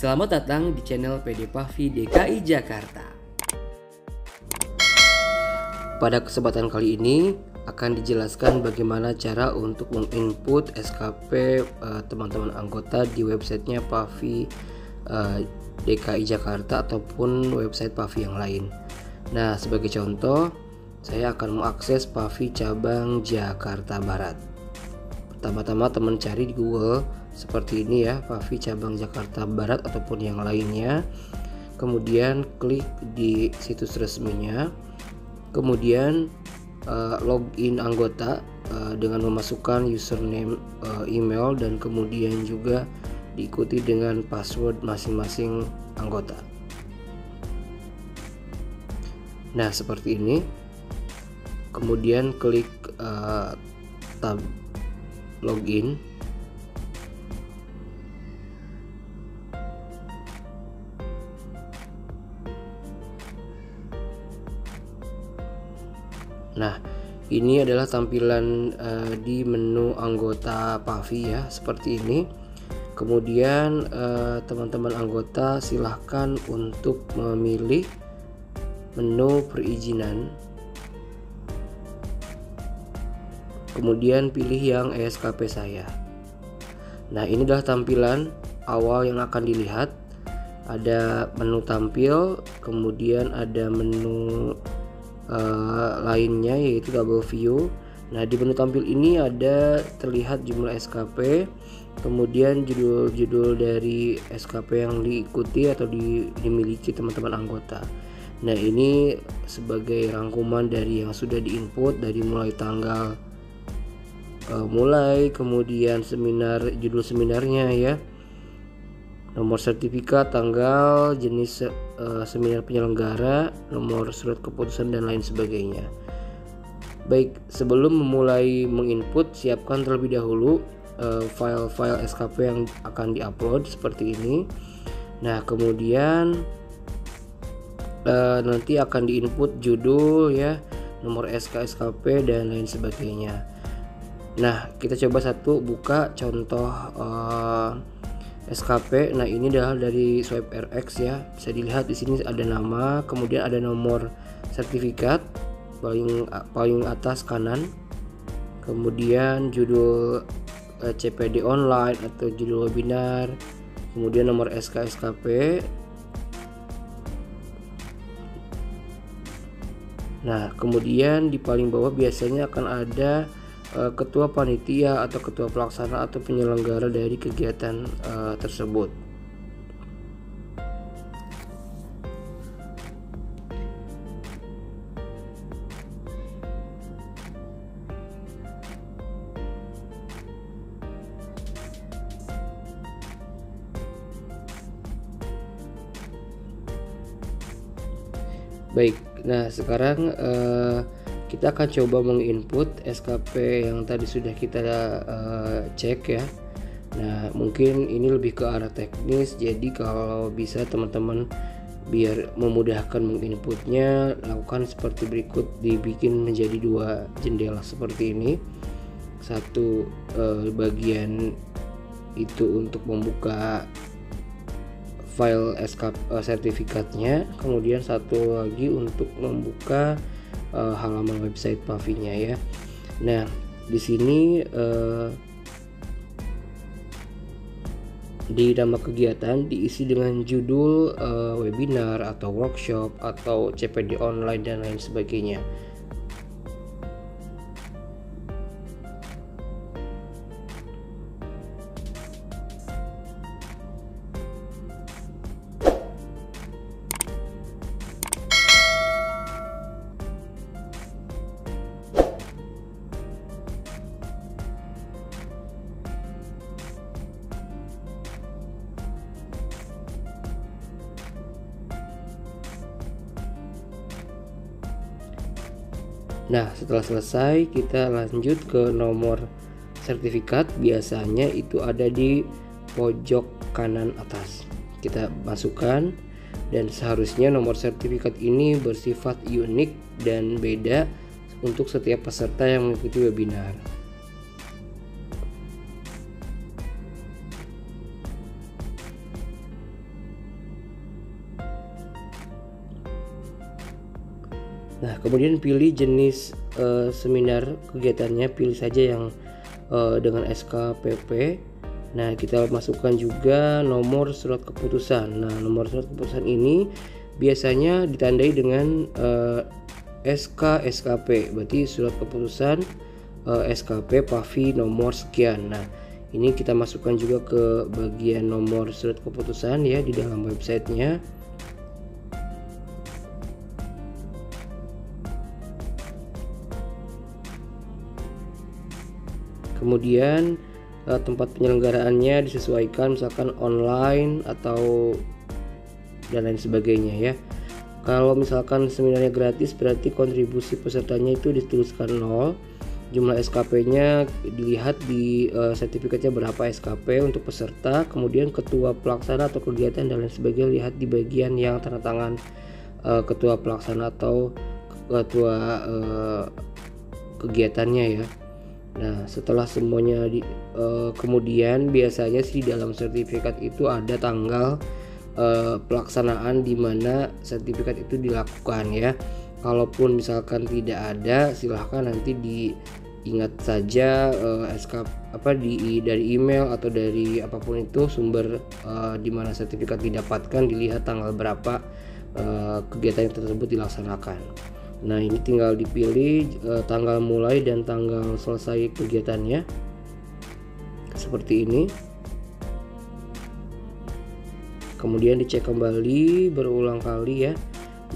Selamat datang di channel PD Pavi DKI Jakarta. Pada kesempatan kali ini akan dijelaskan bagaimana cara untuk menginput SKP teman-teman anggota di websitenya Pavi DKI Jakarta ataupun website Pavi yang lain. Nah, sebagai contoh, saya akan mengakses Pavi cabang Jakarta Barat. Pertama-tama teman cari di Google seperti ini ya, Pavi cabang Jakarta Barat ataupun yang lainnya. Kemudian klik di situs resminya. Kemudian login anggota dengan memasukkan username, email, dan kemudian juga diikuti dengan password masing-masing anggota. Nah, seperti ini. Kemudian klik tab login. Nah, ini adalah tampilan di menu anggota Pavi ya, seperti ini. Kemudian teman-teman anggota silahkan untuk memilih menu perizinan. Kemudian pilih yang SKP saya. Nah, ini adalah tampilan awal yang akan dilihat. Ada menu tampil, kemudian ada menu lainnya yaitu double view. Nah, di menu tampil ini ada terlihat jumlah SKP, kemudian judul-judul dari SKP yang diikuti atau dimiliki teman-teman anggota. Nah, ini sebagai rangkuman dari yang sudah diinput dari mulai tanggal kemudian seminar, judul seminarnya ya, nomor sertifikat, tanggal, jenis seminar penyelenggara, nomor surat keputusan, dan lain sebagainya. Baik, sebelum memulai menginput, siapkan terlebih dahulu file-file SKP yang akan diupload seperti ini. Nah, kemudian nanti akan diinput judul ya, nomor SKP, dan lain sebagainya. Nah, kita coba buka contoh SKP. Nah, ini adalah dari Swipe RX ya. Bisa dilihat di sini ada nama, kemudian ada nomor sertifikat paling atas kanan. Kemudian judul CPD online atau judul webinar, kemudian nomor SKP. Nah, kemudian di paling bawah biasanya akan ada ketua panitia atau ketua pelaksana atau penyelenggara dari kegiatan tersebut. Baik, nah sekarang kita akan coba menginput SKP yang tadi sudah kita cek ya. Nah, mungkin ini lebih ke arah teknis, jadi kalau bisa teman-teman biar memudahkan menginputnya, lakukan seperti berikut. Dibikin menjadi 2 jendela seperti ini. Satu bagian itu untuk membuka file SKP sertifikatnya, kemudian satu lagi untuk membuka halaman website Pavi-nya ya. Nah, di sini di nama kegiatan diisi dengan judul webinar atau workshop atau CPD online dan lain sebagainya. Nah, setelah selesai kita lanjut ke nomor sertifikat. Biasanya itu ada di pojok kanan atas. Kita masukkan, dan seharusnya nomor sertifikat ini bersifat unik dan beda untuk setiap peserta yang mengikuti webinar. Nah, kemudian pilih jenis seminar kegiatannya, pilih saja yang dengan SKPP. Nah, kita masukkan juga nomor surat keputusan. Nah, nomor surat keputusan ini biasanya ditandai dengan SKP, berarti surat keputusan SKP Pavi nomor sekian. Nah, ini kita masukkan juga ke bagian nomor surat keputusan ya di dalam websitenya. Kemudian tempat penyelenggaraannya disesuaikan, misalkan online atau dan lain sebagainya ya. Kalau misalkan seminarnya gratis, berarti kontribusi pesertanya itu dituliskan 0. Jumlah SKP-nya dilihat di sertifikatnya berapa SKP untuk peserta. Kemudian ketua pelaksana atau kegiatan dan lain sebagainya lihat di bagian yang tanda tangan ketua pelaksana atau ketua kegiatannya ya. Nah, setelah semuanya kemudian biasanya sih dalam sertifikat itu ada tanggal pelaksanaan di mana sertifikat itu dilakukan ya. Kalaupun misalkan tidak ada, silahkan nanti diingat saja dari email atau dari apapun itu sumber di mana sertifikat didapatkan, dilihat tanggal berapa kegiatan tersebut dilaksanakan. Nah, ini tinggal dipilih tanggal mulai dan tanggal selesai kegiatannya seperti ini. Kemudian dicek kembali berulang kali ya,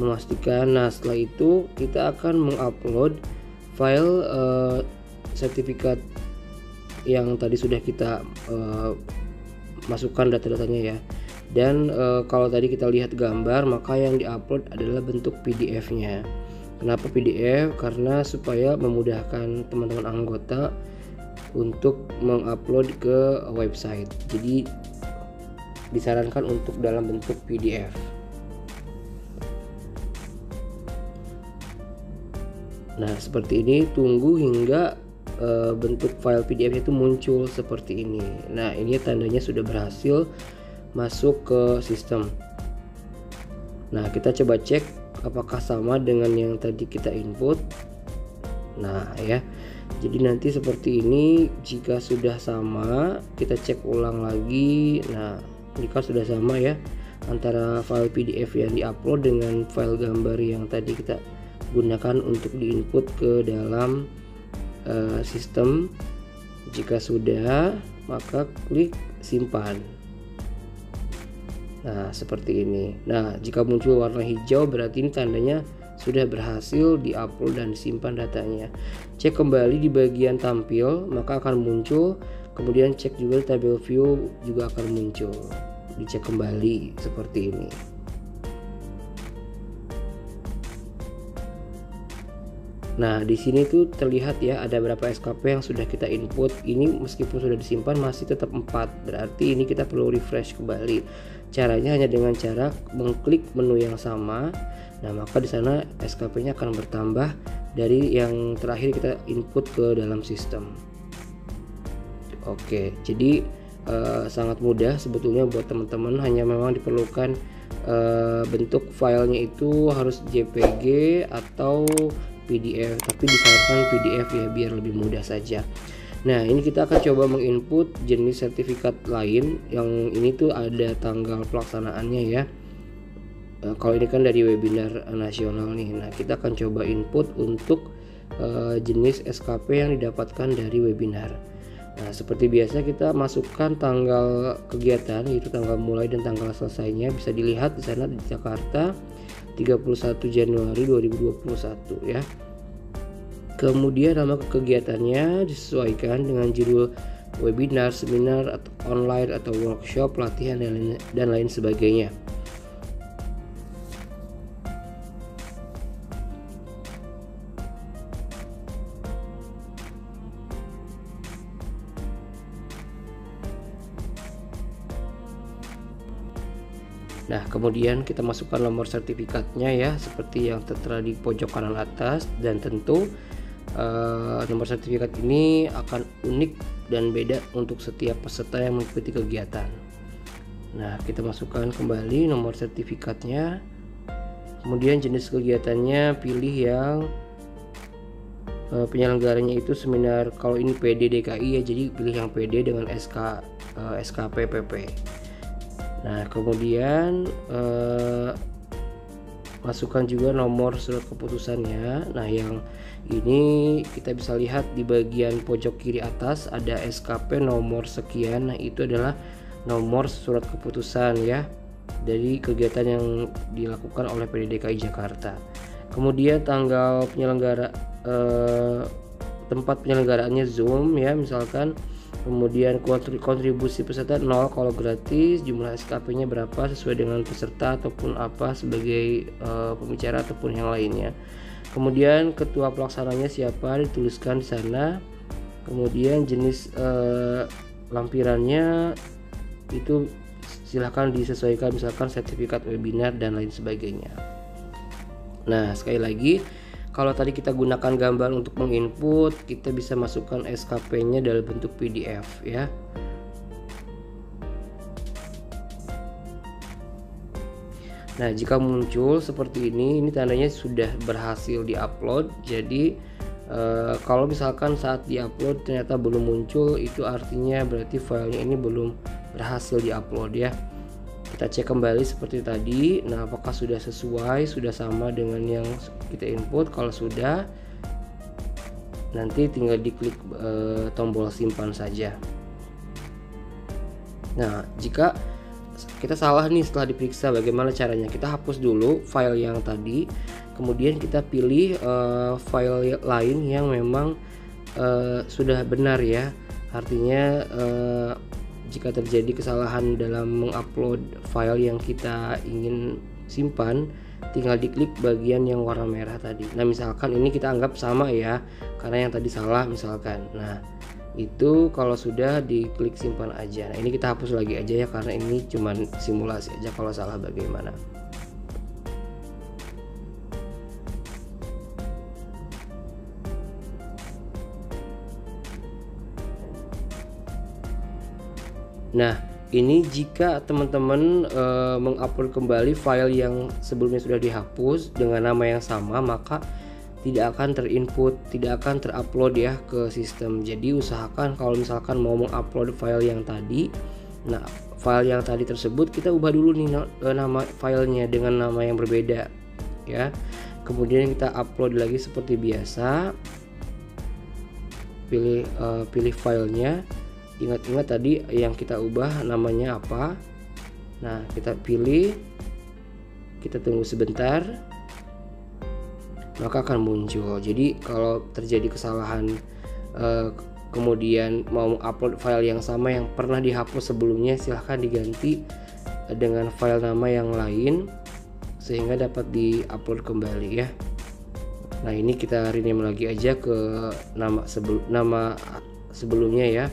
memastikan. Nah, setelah itu kita akan mengupload file sertifikat yang tadi sudah kita masukkan data-datanya ya. Dan kalau tadi kita lihat gambar, maka yang diupload adalah bentuk PDF-nya. Kenapa PDF? Karena supaya memudahkan teman-teman anggota untuk mengupload ke website. Jadi disarankan untuk dalam bentuk PDF. Nah, seperti ini, tunggu hingga bentuk file PDF itu muncul seperti ini. Nah, ini tandanya sudah berhasil masuk ke sistem. Nah, kita coba cek apakah sama dengan yang tadi kita input. Nah ya, jadi nanti seperti ini. Jika sudah sama, kita cek ulang lagi. Nah, jika sudah sama ya antara file PDF yang diupload dengan file gambar yang tadi kita gunakan untuk diinput ke dalam sistem. Jika sudah, maka klik simpan. Nah, seperti ini. Nah, jika muncul warna hijau berarti ini tandanya sudah berhasil diupload dan disimpan datanya. Cek kembali di bagian tampil, maka akan muncul. Kemudian cek juga tabel view juga akan muncul. Dicek kembali seperti ini. Nah, di sini tuh terlihat ya ada berapa SKP yang sudah kita input. Ini meskipun sudah disimpan masih tetap 4. Berarti ini kita perlu refresh kembali. Caranya hanya dengan cara mengklik menu yang sama. Nah, maka di sana SKP-nya akan bertambah dari yang terakhir kita input ke dalam sistem. Oke, jadi sangat mudah sebetulnya buat teman-teman. Hanya memang diperlukan bentuk filenya itu harus JPG atau PDF, tapi disarankan PDF ya biar lebih mudah saja. Nah, ini kita akan coba menginput jenis sertifikat lain. Yang ini tuh ada tanggal pelaksanaannya ya. Kalau ini kan dari webinar nasional nih. Nah, kita akan coba input untuk jenis SKP yang didapatkan dari webinar. Nah, seperti biasa kita masukkan tanggal kegiatan, yaitu tanggal mulai dan tanggal selesainya. Bisa dilihat di sana di Jakarta 31 Januari 2021 ya. Kemudian nama kegiatannya disesuaikan dengan judul webinar, seminar, atau online atau workshop, latihan dan lain sebagainya. Nah, kemudian kita masukkan nomor sertifikatnya ya, seperti yang tertera di pojok kanan atas. Dan tentu nomor sertifikat ini akan unik dan beda untuk setiap peserta yang mengikuti kegiatan. Nah, kita masukkan kembali nomor sertifikatnya. Kemudian jenis kegiatannya pilih yang penyelenggaranya itu seminar. Kalau ini PD DKI ya, jadi pilih yang PD dengan SKP PP. Nah kemudian masukkan juga nomor surat keputusannya. Nah yang ini kita bisa lihat di bagian pojok kiri atas ada SKP nomor sekian. Nah itu adalah nomor surat keputusan ya dari kegiatan yang dilakukan oleh PD DKI Jakarta. Kemudian tanggal penyelenggara, tempat penyelenggaraannya Zoom ya misalkan. Kemudian kontribusi peserta 0 kalau gratis, jumlah SKP-nya berapa sesuai dengan peserta ataupun apa sebagai pembicara ataupun yang lainnya. Kemudian ketua pelaksananya siapa dituliskan di sana. Kemudian jenis lampirannya itu silahkan disesuaikan, misalkan sertifikat webinar dan lain sebagainya. Nah sekali lagi, kalau tadi kita gunakan gambar untuk menginput, kita bisa masukkan SKP-nya dalam bentuk PDF ya. Nah jika muncul seperti ini tandanya sudah berhasil diupload. Jadi kalau misalkan saat diupload ternyata belum muncul, itu artinya berarti filenya ini belum berhasil diupload ya. Kita cek kembali seperti tadi. Nah apakah sudah sesuai, sudah sama dengan yang kita input. Kalau sudah, nanti tinggal diklik tombol simpan saja. Nah jika kita salah nih setelah diperiksa, bagaimana caranya? Kita hapus dulu file yang tadi, kemudian kita pilih file lain yang memang sudah benar ya. Artinya jika terjadi kesalahan dalam mengupload file yang kita ingin simpan, tinggal diklik bagian yang warna merah tadi. Nah misalkan ini kita anggap sama ya, karena yang tadi salah misalkan. Nah itu kalau sudah diklik simpan aja. Nah ini kita hapus lagi aja ya, karena ini cuman simulasi aja, kalau salah bagaimana. Nah ini jika teman-teman mengupload kembali file yang sebelumnya sudah dihapus dengan nama yang sama, maka tidak akan terinput, tidak akan terupload ya ke sistem. Jadi usahakan kalau misalkan mau mengupload file yang tadi, nah file yang tadi tersebut kita ubah dulu nih nama filenya dengan nama yang berbeda ya. Kemudian kita upload lagi seperti biasa, pilih filenya. Ingat-ingat tadi yang kita ubah namanya apa. Nah kita pilih, kita tunggu sebentar, maka akan muncul. Jadi kalau terjadi kesalahan kemudian mau upload file yang sama yang pernah dihapus sebelumnya, silahkan diganti dengan file nama yang lain sehingga dapat diupload kembali ya. Nah ini kita rename lagi aja ke nama sebelumnya ya,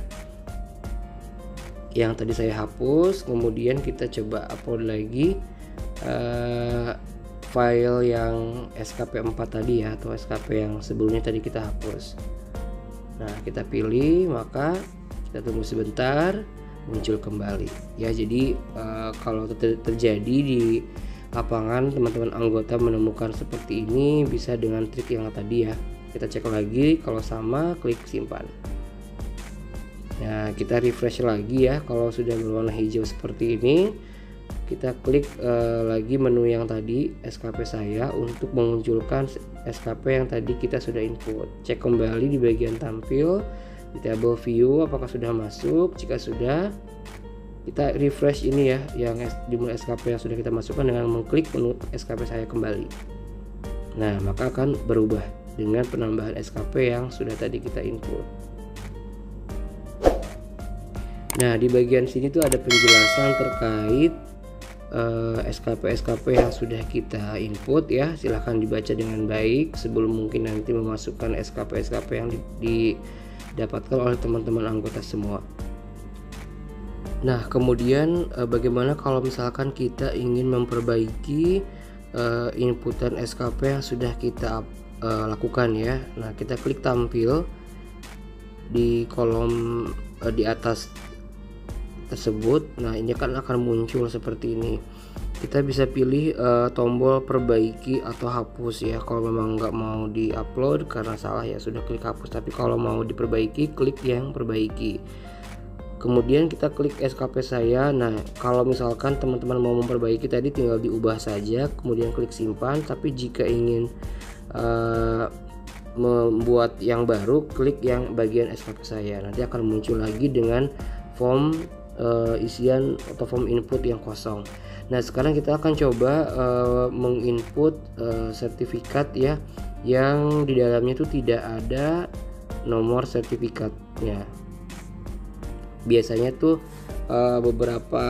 yang tadi saya hapus. Kemudian kita coba upload lagi file yang SKP 4 tadi ya, atau SKP yang sebelumnya tadi kita hapus. Nah kita pilih, maka kita tunggu sebentar, muncul kembali ya. Jadi kalau terjadi di lapangan teman-teman anggota menemukan seperti ini, bisa dengan trik yang tadi ya. Kita cek lagi, kalau sama klik simpan. Nah kita refresh lagi ya. Kalau sudah berwarna hijau seperti ini, kita klik lagi menu yang tadi SKP saya untuk memunculkan SKP yang tadi kita sudah input. Cek kembali di bagian tampil di table view apakah sudah masuk. Jika sudah, kita refresh ini ya, yang jumlah SKP yang sudah kita masukkan dengan mengklik menu SKP saya kembali. Nah maka akan berubah dengan penambahan SKP yang sudah tadi kita input. Nah di bagian sini tuh ada penjelasan terkait SKP yang sudah kita input ya. Silahkan dibaca dengan baik sebelum mungkin nanti memasukkan SKP yang didapatkan oleh teman-teman anggota semua. Nah kemudian bagaimana kalau misalkan kita ingin memperbaiki inputan SKP yang sudah kita lakukan ya. Nah kita klik tampil di kolom di atas tersebut. Nah ini kan akan muncul seperti ini. kita bisa pilih tombol perbaiki atau hapus ya. Kalau memang nggak mau di-upload karena salah ya sudah klik hapus, tapi kalau mau diperbaiki klik yang perbaiki. Kemudian kita klik SKP saya. Nah, kalau misalkan teman-teman mau memperbaiki tadi tinggal diubah saja, kemudian klik simpan. Tapi jika ingin membuat yang baru, klik yang bagian SKP saya. Nanti akan muncul lagi dengan form isian atau form input yang kosong. Nah, sekarang kita akan coba menginput sertifikat ya, yang di dalamnya itu tidak ada nomor sertifikatnya. Biasanya tuh beberapa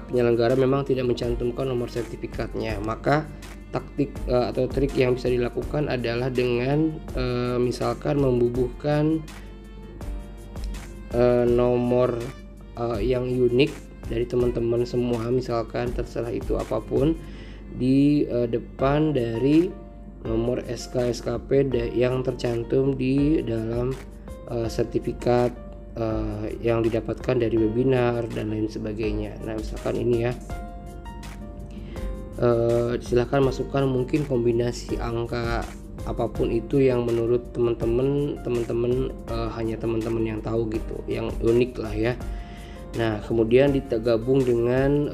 penyelenggara memang tidak mencantumkan nomor sertifikatnya. Maka taktik atau trik yang bisa dilakukan adalah dengan misalkan membubuhkan nomor yang unik dari teman-teman semua, misalkan terserah itu apapun, di depan dari nomor SKP yang tercantum di dalam sertifikat yang didapatkan dari webinar dan lain sebagainya. Nah, misalkan ini ya, silahkan masukkan mungkin kombinasi angka apapun itu yang menurut teman-teman hanya teman-teman yang tahu gitu, yang unik lah ya. Nah, kemudian digabung dengan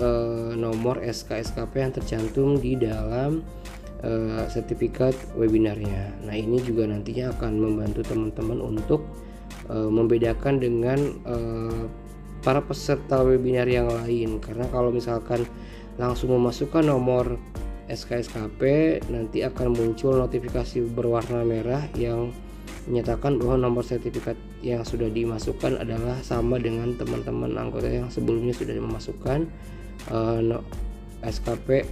nomor SKP yang tercantum di dalam sertifikat webinarnya. Nah, ini juga nantinya akan membantu teman-teman untuk membedakan dengan para peserta webinar yang lain. Karena kalau misalkan langsung memasukkan nomor SKP, nanti akan muncul notifikasi berwarna merah yang menyatakan bahwa nomor sertifikat yang sudah dimasukkan adalah sama dengan teman-teman anggota yang sebelumnya sudah memasukkan SKP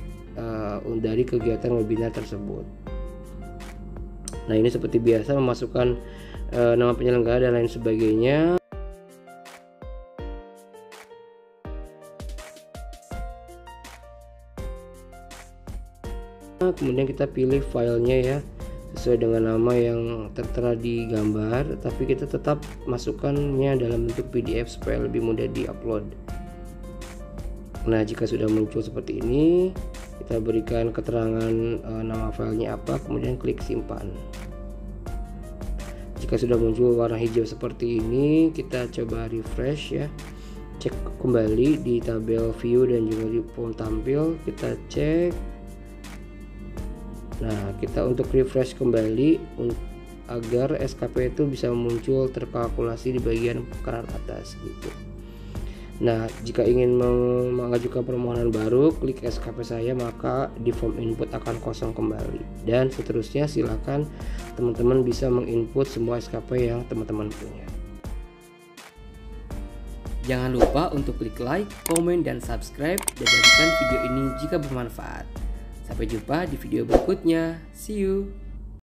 dari kegiatan webinar tersebut. Nah, ini seperti biasa memasukkan nama penyelenggara dan lain sebagainya. Kemudian kita pilih filenya ya, sesuai dengan nama yang tertera di gambar, tapi kita tetap masukkannya dalam bentuk PDF supaya lebih mudah diupload. Nah, jika sudah muncul seperti ini, kita berikan keterangan nama filenya apa, kemudian klik simpan. Jika sudah muncul warna hijau seperti ini, kita coba refresh ya, cek kembali di tabel view dan juga di form tampil, kita cek. Nah, kita untuk refresh kembali agar SKP itu bisa muncul terkalkulasi di bagian kanan atas gitu. Nah, jika ingin mengajukan permohonan baru, klik SKP saya, maka di form input akan kosong kembali. Dan seterusnya silakan teman-teman bisa menginput semua SKP yang teman-teman punya. Jangan lupa untuk klik like, komen, dan subscribe dan bagikan video ini jika bermanfaat. Sampai jumpa di video berikutnya. See you.